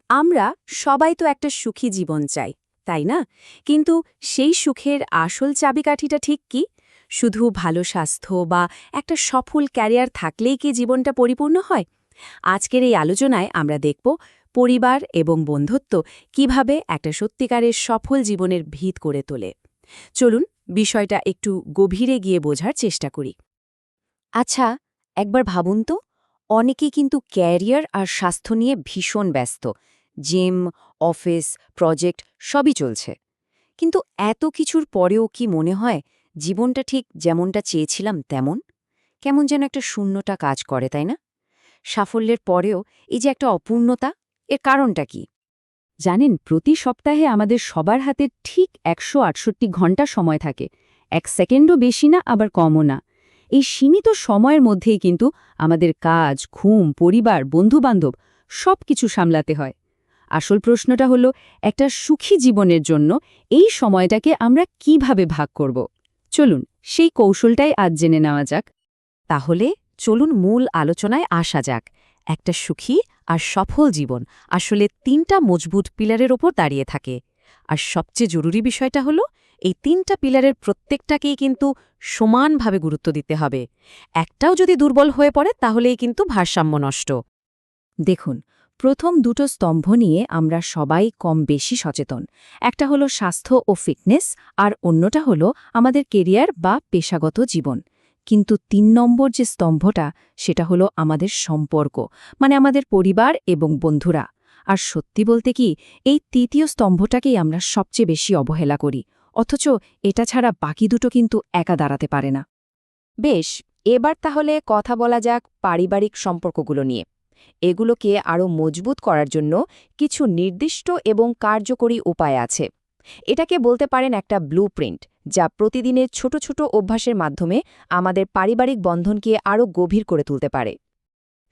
আমরা সবাই তো একটা সুখী জীবন চাই, তাই না? কিন্তু সেই সুখের আসল চাবিকাঠিটা ঠিক কি? শুধু ভালো স্বাস্থ্য বা একটা সফল ক্যারিয়ার থাকলেই কি জীবনটা পরিপূর্ণ হয়? আজকের এই আলোচনায় আমরা দেখব পরিবার এবং বন্ধুত্ব কিভাবে একটা সত্যিকারের সফল জীবনের ভিত করে তোলে। চলুন বিষয়টা একটু গভীরে গিয়ে বোঝার চেষ্টা করি। আচ্ছা, একবার ভাবুন তো, অনেকেই কিন্তু ক্যারিয়ার আর স্বাস্থ্য নিয়ে ভীষণ ব্যস্ত। জিম, অফিস, প্রজেক্ট সবই চলছে। কিন্তু এত কিছুর পরেও কি মনে হয় জীবনটা ঠিক যেমনটা চেয়েছিলাম তেমন? কেমন যেন একটা শূন্যতা কাজ করে, তাই না? সাফল্যের পরেও এই যে একটা অপূর্ণতা, এর কারণটা কি? জানেন, প্রতি সপ্তাহে আমাদের সবার হাতে ঠিক ১৬৮ ঘন্টা সময় থাকে। ১ সেকেন্ডও বেশি না, আবার কমও না। এই সীমিত সময়ের মধ্যেই কিন্তু আমাদের কাজ, ঘুম, পরিবার, বন্ধুবান্ধব সব কিছু সামলাতে হয়। আসল প্রশ্নটা হলো, একটা সুখী জীবনের জন্য এই সময়টাকে আমরা কিভাবে ভাগ করব? চলুন সেই কৌশলটাই আজ জেনে নেওয়া যাক। তাহলে চলুন মূল আলোচনায় আসা যাক। একটা সুখী আর সফল জীবন আসলে ৩টা মজবুত পিলারের ওপর দাঁড়িয়ে থাকে। আর সবচেয়ে জরুরি বিষয়টা হলো, এই ৩টা পিলারের প্রত্যেকটাকেই কিন্তু সমানভাবে গুরুত্ব দিতে হবে। একটাও যদি দুর্বল হয়ে পড়ে তাহলেই কিন্তু ভারসাম্য নষ্ট। দেখুন, প্রথম দুটো স্তম্ভ নিয়ে আমরা সবাই কম বেশি সচেতন। একটা হলো স্বাস্থ্য ও ফিটনেস, আর অন্যটা হলো আমাদের কেরিয়ার বা পেশাগত জীবন। কিন্তু ৩ নম্বর যে স্তম্ভটা, সেটা হলো আমাদের সম্পর্ক, মানে আমাদের পরিবার এবং বন্ধুরা। আর সত্যি বলতে কি, এই তৃতীয় স্তম্ভটাকেই আমরা সবচেয়ে বেশি অবহেলা করি, অথচ এটা ছাড়া বাকি দুটো কিন্তু একা দাঁড়াতে পারে না। বেশ, এবার তাহলে কথা বলা যাক পারিবারিক সম্পর্কগুলো নিয়ে। এগুলোকে আরও মজবুত করার জন্য কিছু নির্দিষ্ট এবং কার্যকরী উপায় আছে। এটাকে বলতে পারেন একটা ব্লুপ্রিন্ট, যা প্রতিদিনের ছোট ছোট অভ্যাসের মাধ্যমে আমাদের পারিবারিক বন্ধনকে আরও গভীর করে তুলতে পারে।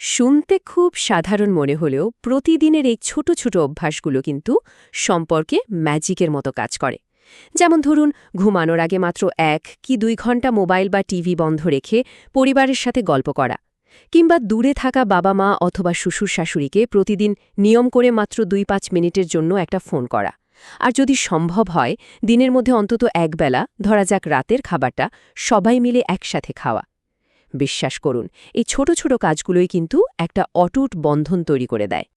শুনতে খুব সাধারণ মনে হলেও প্রতিদিনের এই ছোট ছোট অভ্যাসগুলো কিন্তু সম্পর্কে ম্যাজিকের মতো কাজ করে। যেমন ধরুন, ঘুমানোর আগে মাত্র ১ কি ২ ঘণ্টা মোবাইল বা টিভি বন্ধ রেখে পরিবারের সাথে গল্প করা, কিংবা দূরে থাকা বাবা মা অথবা শ্বশুর শাশুড়িকে প্রতিদিন নিয়ম করে মাত্র ২-৫ মিনিটের জন্য একটা ফোন করা। আর যদি সম্ভব হয়, দিনের মধ্যে অন্তত একবেলা, ধরা যাক রাতের খাবারটা, সবাই মিলে একসাথে খাওয়া। বিশ্বাস করুন, এই ছোট ছোট কাজগুলোই কিন্তু একটা অটুট বন্ধন তৈরি করে দেয়।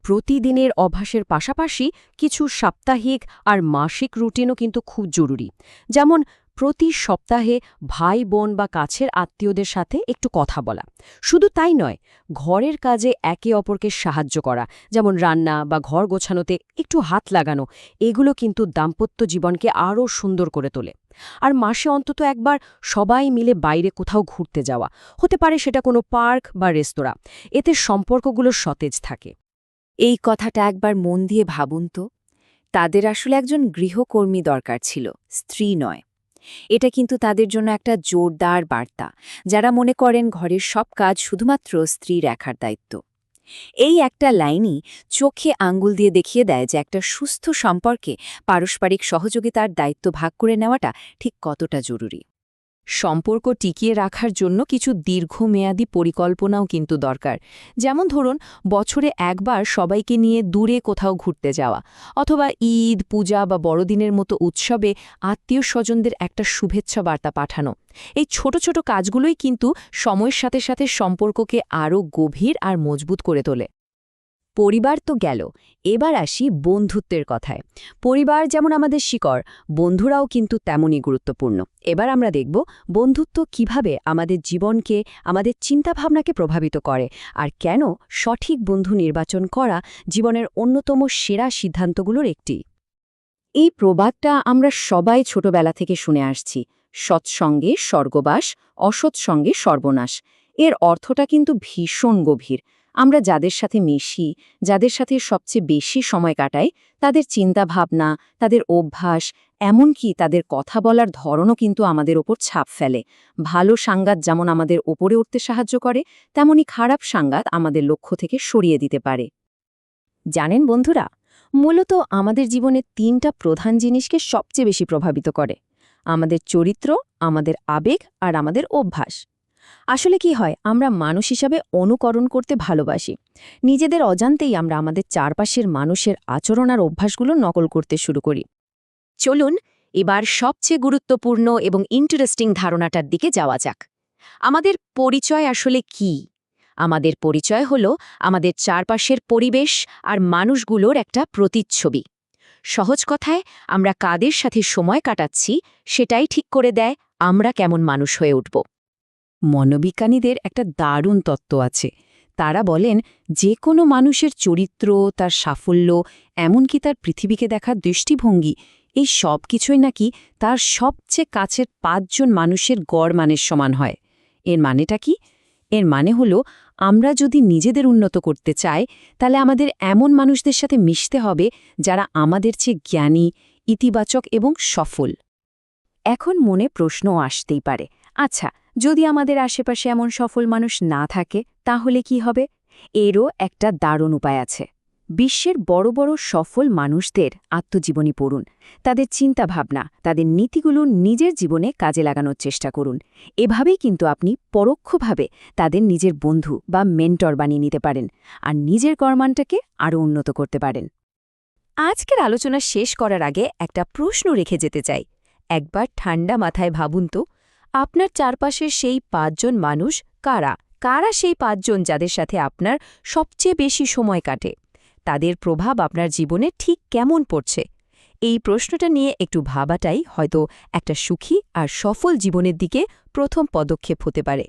প্রতিদিনের অভ্যাসের পাশাপাশি কিছু সাপ্তাহিক আর মাসিক রুটিনও কিন্তু খুব জরুরি। যেমন প্রতি সপ্তাহে ভাই বোন বা কাছের আত্মীয়দের সাথে একটু কথা বলা। শুধু তাই নয়, ঘরের কাজে একে অপরকে সাহায্য করা, যেমন রান্না বা ঘর গোছানোতে একটু হাত লাগানো, এগুলো কিন্তু দাম্পত্য জীবনকে আরও সুন্দর করে তোলে। আর মাসে অন্তত একবার সবাই মিলে বাইরে কোথাও ঘুরতে যাওয়া, হতে পারে সেটা কোনো পার্ক বা রেস্তোরাঁ। এতে সম্পর্কগুলো সতেজ থাকে। এই কথাটা একবার মন দিয়ে ভাবুন তো। তাদের আসলে একজন গৃহকর্মী দরকার ছিল, স্ত্রী নয়। এটা কিন্তু তাদের জন্য একটা জোরদার বার্তা, যারা মনে করেন ঘরের সব কাজ শুধুমাত্র স্ত্রীর একার দায়িত্ব। এই একটা লাইনই চোখে আঙ্গুল দিয়ে দেখিয়ে দেয় যে একটা সুস্থ সম্পর্কে পারস্পরিক সহযোগিতার দায়িত্ব ভাগ করে নেওয়াটা ঠিক কতটা জরুরি। সম্পর্ক টিকিয়ে রাখার জন্য কিছু দীর্ঘমেয়াদী পরিকল্পনাও কিন্তু দরকার। যেমন ধরুন, বছরে একবার সবাইকে নিয়ে দূরে কোথাও ঘুরতে যাওয়া, অথবা ঈদ, পূজা বা বড়দিনের মতো উৎসবে আত্মীয় স্বজনদের একটা শুভেচ্ছা বার্তা পাঠানো। এই ছোট ছোট কাজগুলোই কিন্তু সময়ের সাথে সাথে সম্পর্ককে আরও গভীর আর মজবুত করে তোলে। পরিবার তো গেল, এবার আসি বন্ধুত্বের কথায়। পরিবার যেমন আমাদের শিকড়, বন্ধুরাও কিন্তু তেমনই গুরুত্বপূর্ণ। এবার আমরা দেখব বন্ধুত্ব কিভাবে আমাদের জীবনকে, আমাদের চিন্তাভাবনাকে প্রভাবিত করে, আর কেন সঠিক বন্ধু নির্বাচন করা জীবনের অন্যতম সেরা সিদ্ধান্তগুলোর একটি। এই প্রবাদটা আমরা সবাই ছোটবেলা থেকে শুনে আসছি, সৎসঙ্গে স্বর্গবাস, অসৎসঙ্গে সর্বনাশ। এর অর্থটা কিন্তু ভীষণ গভীর। আমরা যাদের সাথে মিশি, যাদের সাথে সবচেয়ে বেশি সময় কাটাই, তাদের চিন্তাভাবনা, তাদের অভ্যাস, এমনকি তাদের কথা বলার ধরনও কিন্তু আমাদের ওপর ছাপ ফেলে। ভালো সাঙ্গাত যেমন আমাদের ওপরে উঠতে সাহায্য করে, তেমনি খারাপ সাঙ্গাত আমাদের লক্ষ্য থেকে সরিয়ে দিতে পারে। জানেন বন্ধুরা, মূলত আমাদের জীবনে ৩টা প্রধান জিনিসকে সবচেয়ে বেশি প্রভাবিত করে: আমাদের চরিত্র, আমাদের আবেগ আর আমাদের অভ্যাস। আসলে কি হয়, আমরা মানুষ হিসাবে অনুকরণ করতে ভালোবাসি। নিজেদের অজান্তেই আমরা আমাদের চারপাশের মানুষের আচরণ আর অভ্যাসগুলো নকল করতে শুরু করি। চলুন এবার সবচেয়ে গুরুত্বপূর্ণ এবং ইন্টারেস্টিং ধারণাটার দিকে যাওয়া যাক। আমাদের পরিচয় আসলে কি? আমাদের পরিচয় হলো আমাদের চারপাশের পরিবেশ আর মানুষগুলোর একটা প্রতিচ্ছবি। সহজ কথায়, আমরা কাদের সাথে সময় কাটাচ্ছি সেটাই ঠিক করে দেয় আমরা কেমন মানুষ হয়ে উঠব। মনোবিজ্ঞানীদের একটা দারুণ তত্ত্ব আছে। তারা বলেন যে কোনো মানুষের চরিত্র, তার সাফল্য, এমনকি তার পৃথিবীকে দেখার দৃষ্টিভঙ্গি, এই সব কিছুই নাকি তার সবচেয়ে কাছের 5 জন মানুষের গড় মানের সমান হয়। এর মানেটা কি? এর মানে হলো, আমরা যদি নিজেদের উন্নত করতে চাই, তাহলে আমাদের এমন মানুষদের সাথে মিশতে হবে যারা আমাদের চেয়ে জ্ঞানী, ইতিবাচক এবং সফল। এখন মনে প্রশ্ন আসতেই পারে, আচ্ছা, যদি আমাদের আশেপাশে এমন সফল মানুষ না থাকে তাহলে কি হবে? এরও একটা দারুণ উপায় আছে। বিশ্বের বড় বড় সফল মানুষদের আত্মজীবনী পড়ুন। তাদের চিন্তাভাবনা, তাদের নীতিগুলো নিজের জীবনে কাজে লাগানোর চেষ্টা করুন। এভাবেই কিন্তু আপনি পরোক্ষভাবে তাদের নিজের বন্ধু বা মেন্টর বানিয়ে নিতে পারেন আর নিজের কর্মানটাকে আরও উন্নত করতে পারেন। আজকের আলোচনা শেষ করার আগে একটা প্রশ্ন রেখে যেতে চাই। একবার ঠান্ডা মাথায় ভাবুন তো, আপনার চারপাশের সেই 5 জন মানুষ কারা? কারা সেই 5 জন যাদের সাথে আপনার সবচেয়ে বেশি সময় কাটে? তাদের প্রভাব আপনার জীবনে ঠিক কেমন পড়ছে? এই প্রশ্নটা নিয়ে একটু ভাবাটাই হয়তো একটা সুখী আর সফল জীবনের দিকে প্রথম পদক্ষেপ হতে পারে।